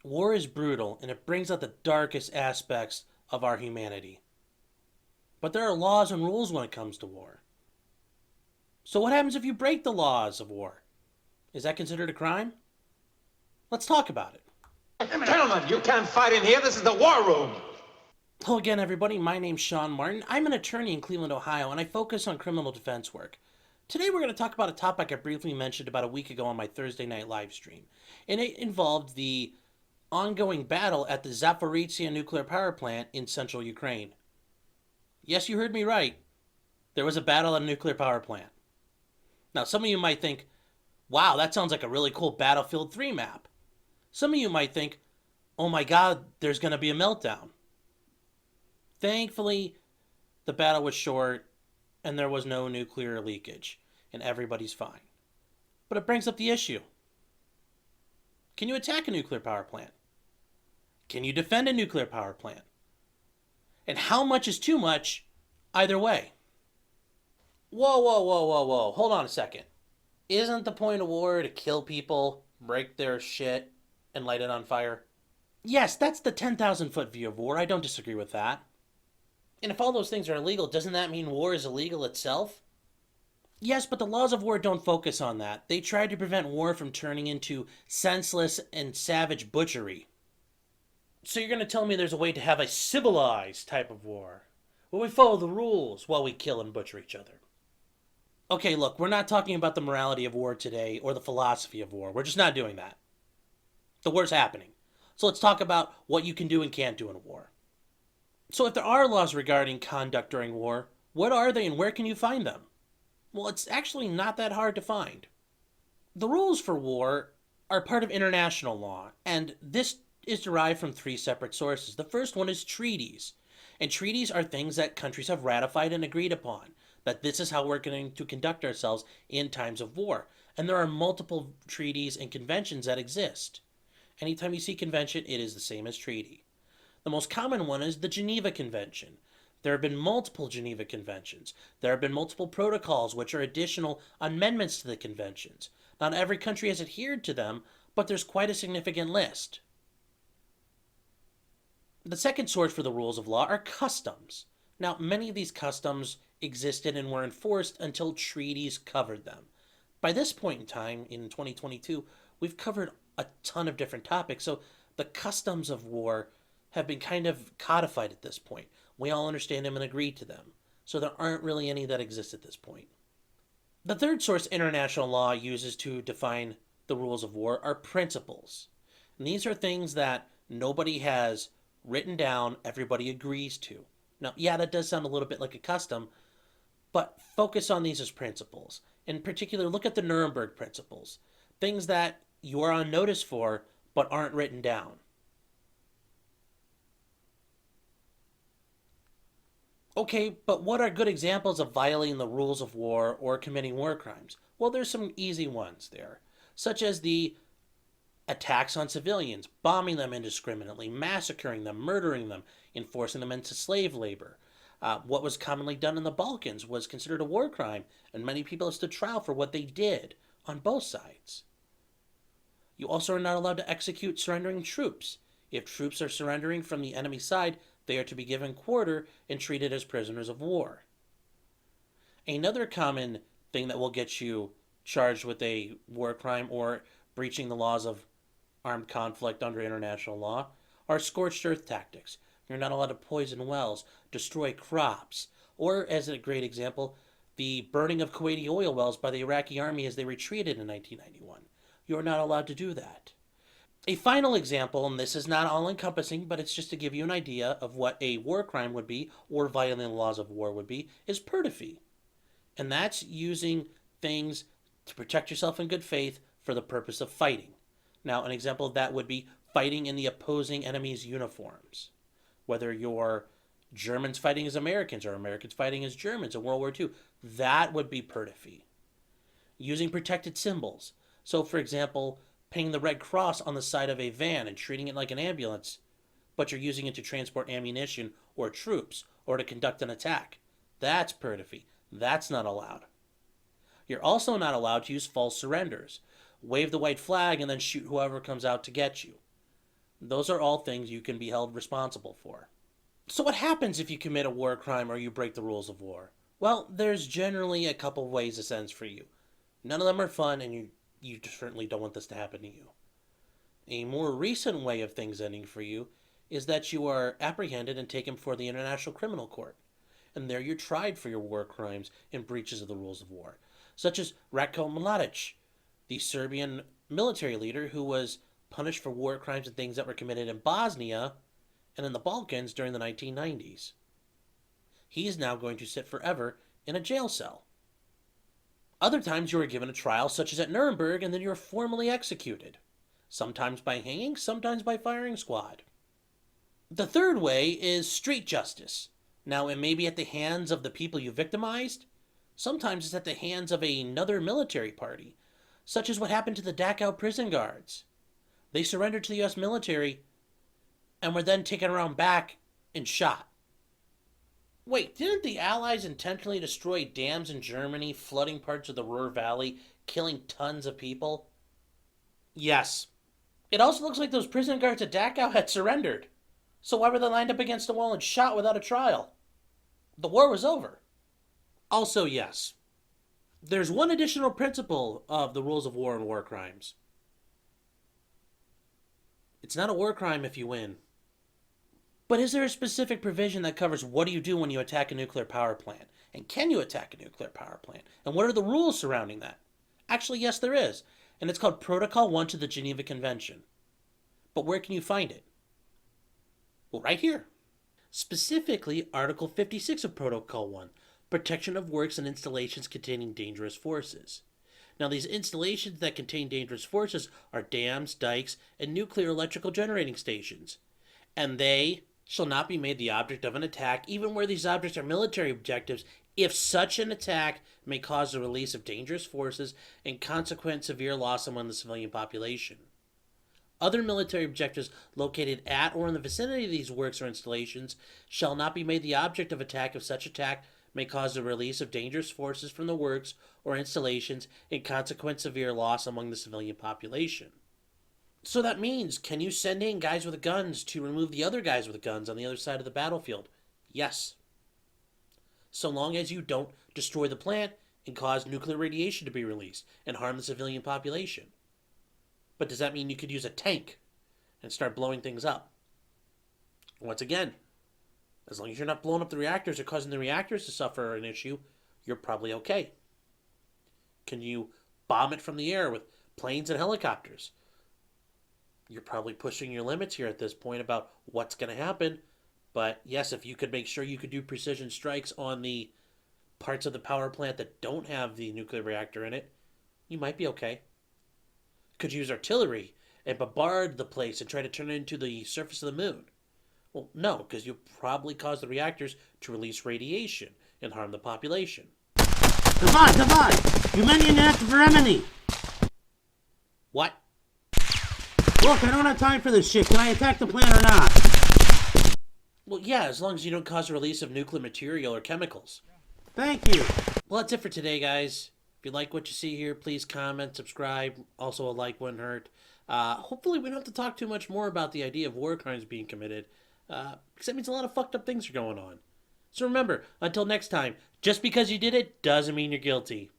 War is brutal and it brings out the darkest aspects of our humanity. But there are laws and rules when it comes to war. So, what happens if you break the laws of war? Is that considered a crime? Let's talk about it. Gentlemen, you can't fight in here. This is the war room. Hello again, everybody. My name's Sean Martin. I'm an attorney in Cleveland, Ohio, and I focus on criminal defense work. Today, we're going to talk about a topic I briefly mentioned about a week ago on my Thursday night live stream, and it involved the ongoing battle at the Zaporizhzhia nuclear power plant in central Ukraine. Yes, you heard me right. There was a battle at a nuclear power plant. Now, some of you might think, wow, that sounds like a really cool Battlefield 3 map. Some of you might think, oh my god, there's going to be a meltdown. Thankfully, the battle was short and there was no nuclear leakage, and everybody's fine. But it brings up the issue. Can you attack a nuclear power plant? Can you defend a nuclear power plant? And how much is too much either way? Whoa, whoa, whoa, whoa, whoa. Hold on a second. Isn't the point of war to kill people, break their shit, and light it on fire? Yes, that's the 10,000 foot view of war. I don't disagree with that. And if all those things are illegal, doesn't that mean war is illegal itself? Yes, but the laws of war don't focus on that. They try to prevent war from turning into senseless and savage butchery. So you're going to tell me there's a way to have a civilized type of war, where we follow the rules while we kill and butcher each other. Okay, look, we're not talking about the morality of war today or the philosophy of war. We're just not doing that. The war's happening. So let's talk about what you can do and can't do in a war. So if there are laws regarding conduct during war, what are they and where can you find them? Well, it's actually not that hard to find. The rules for war are part of international law, and this is derived from three separate sources. The first one is treaties. And treaties are things that countries have ratified and agreed upon, that this is how we're going to conduct ourselves in times of war. And there are multiple treaties and conventions that exist. Anytime you see convention, it is the same as treaty. The most common one is the Geneva Convention. There have been multiple Geneva Conventions. There have been multiple protocols, which are additional amendments to the conventions. Not every country has adhered to them, but there's quite a significant list. The second source for the rules of law are customs. Now, many of these customs existed and were enforced until treaties covered them. By this point in time, in 2022, we've covered a ton of different topics, so the customs of war have been kind of codified at this point. We all understand them and agree to them, so there aren't really any that exist at this point. The third source international law uses to define the rules of war are principles. And these are things that nobody has written down, everybody agrees to. Now, yeah, that does sound a little bit like a custom, but focus on these as principles. In particular, look at the Nuremberg principles, things that you are on notice for but aren't written down. Okay, but what are good examples of violating the rules of war or committing war crimes? Well, there's some easy ones there, such as the attacks on civilians, bombing them indiscriminately, massacring them, murdering them, enforcing them into slave labor. What was commonly done in the Balkans was considered a war crime, and many people stood trial for what they did on both sides. You also are not allowed to execute surrendering troops. If troops are surrendering from the enemy side, they are to be given quarter and treated as prisoners of war. Another common thing that will get you charged with a war crime or breaching the laws of armed conflict under international law are scorched earth tactics. You're not allowed to poison wells, destroy crops, or, as a great example, the burning of Kuwaiti oil wells by the Iraqi army as they retreated in 1991. You're not allowed to do that. A final example, and this is not all-encompassing, but it's just to give you an idea of what a war crime would be, or violating the laws of war would be, is perfidy. And that's using things to protect yourself in good faith for the purpose of fighting. Now, an example of that would be fighting in the opposing enemy's uniforms. Whether you're Germans fighting as Americans or Americans fighting as Germans in World War II, that would be perfidy. Using protected symbols. So, for example, painting the Red Cross on the side of a van and treating it like an ambulance, but you're using it to transport ammunition or troops or to conduct an attack. That's perfidy. That's not allowed. You're also not allowed to use false surrenders. Wave the white flag and then shoot whoever comes out to get you. Those are all things you can be held responsible for. So what happens if you commit a war crime or you break the rules of war? Well, there's generally a couple of ways this ends for you. None of them are fun, and you certainly don't want this to happen to you. A more recent way of things ending for you is that you are apprehended and taken before the International Criminal Court. And there you're tried for your war crimes and breaches of the rules of war, such as Ratko Mladic, the Serbian military leader who was punished for war crimes and things that were committed in Bosnia and in the Balkans during the 1990s. He is now going to sit forever in a jail cell. Other times you are given a trial, such as at Nuremberg, and then you are formally executed. Sometimes by hanging, sometimes by firing squad. The third way is street justice. Now, it may be at the hands of the people you victimized. Sometimes it's at the hands of another military party, such as what happened to the Dachau prison guards. They surrendered to the U.S. military and were then taken around back and shot. Wait, didn't the Allies intentionally destroy dams in Germany, flooding parts of the Ruhr Valley, killing tons of people? Yes. It also looks like those prison guards at Dachau had surrendered. So why were they lined up against a wall and shot without a trial? The war was over. Also, yes. There's one additional principle of the rules of war and war crimes. It's not a war crime if you win. But is there a specific provision that covers what do you do when you attack a nuclear power plant? And can you attack a nuclear power plant? And what are the rules surrounding that? Actually, yes, there is. And it's called Protocol 1 to the Geneva Convention. But where can you find it? Well, right here. Specifically, Article 56 of Protocol 1, Protection of Works and Installations Containing Dangerous Forces. Now, these installations that contain dangerous forces are dams, dikes, and nuclear electrical generating stations. And they shall not be made the object of an attack, even where these objects are military objectives, if such an attack may cause the release of dangerous forces and consequent severe loss among the civilian population. Other military objectives located at or in the vicinity of these works or installations shall not be made the object of attack if such attack may cause the release of dangerous forces from the works or installations and consequent severe loss among the civilian population. So that means, can you send in guys with guns to remove the other guys with guns on the other side of the battlefield? Yes. So long as you don't destroy the plant and cause nuclear radiation to be released and harm the civilian population. But does that mean you could use a tank and start blowing things up? Once again, as long as you're not blowing up the reactors or causing the reactors to suffer an issue, you're probably okay. Can you bomb it from the air with planes and helicopters? You're probably pushing your limits here at this point about what's going to happen. But yes, if you could make sure you could do precision strikes on the parts of the power plant that don't have the nuclear reactor in it, you might be okay. Could you use artillery and bombard the place and try to turn it into the surface of the moon? Well, no, because you'll probably cause the reactors to release radiation and harm the population. Davai! You mentioned that for Emily. What? Look, I don't have time for this shit. Can I attack the plant or not? Well, yeah, as long as you don't cause the release of nuclear material or chemicals. Thank you. Well, that's it for today, guys. If you like what you see here, please comment, subscribe. Also, a like wouldn't hurt. Hopefully, we don't have to talk too much more about the idea of war crimes being committed. Because that means a lot of fucked up things are going on. So remember, until next time, just because you did it doesn't mean you're guilty.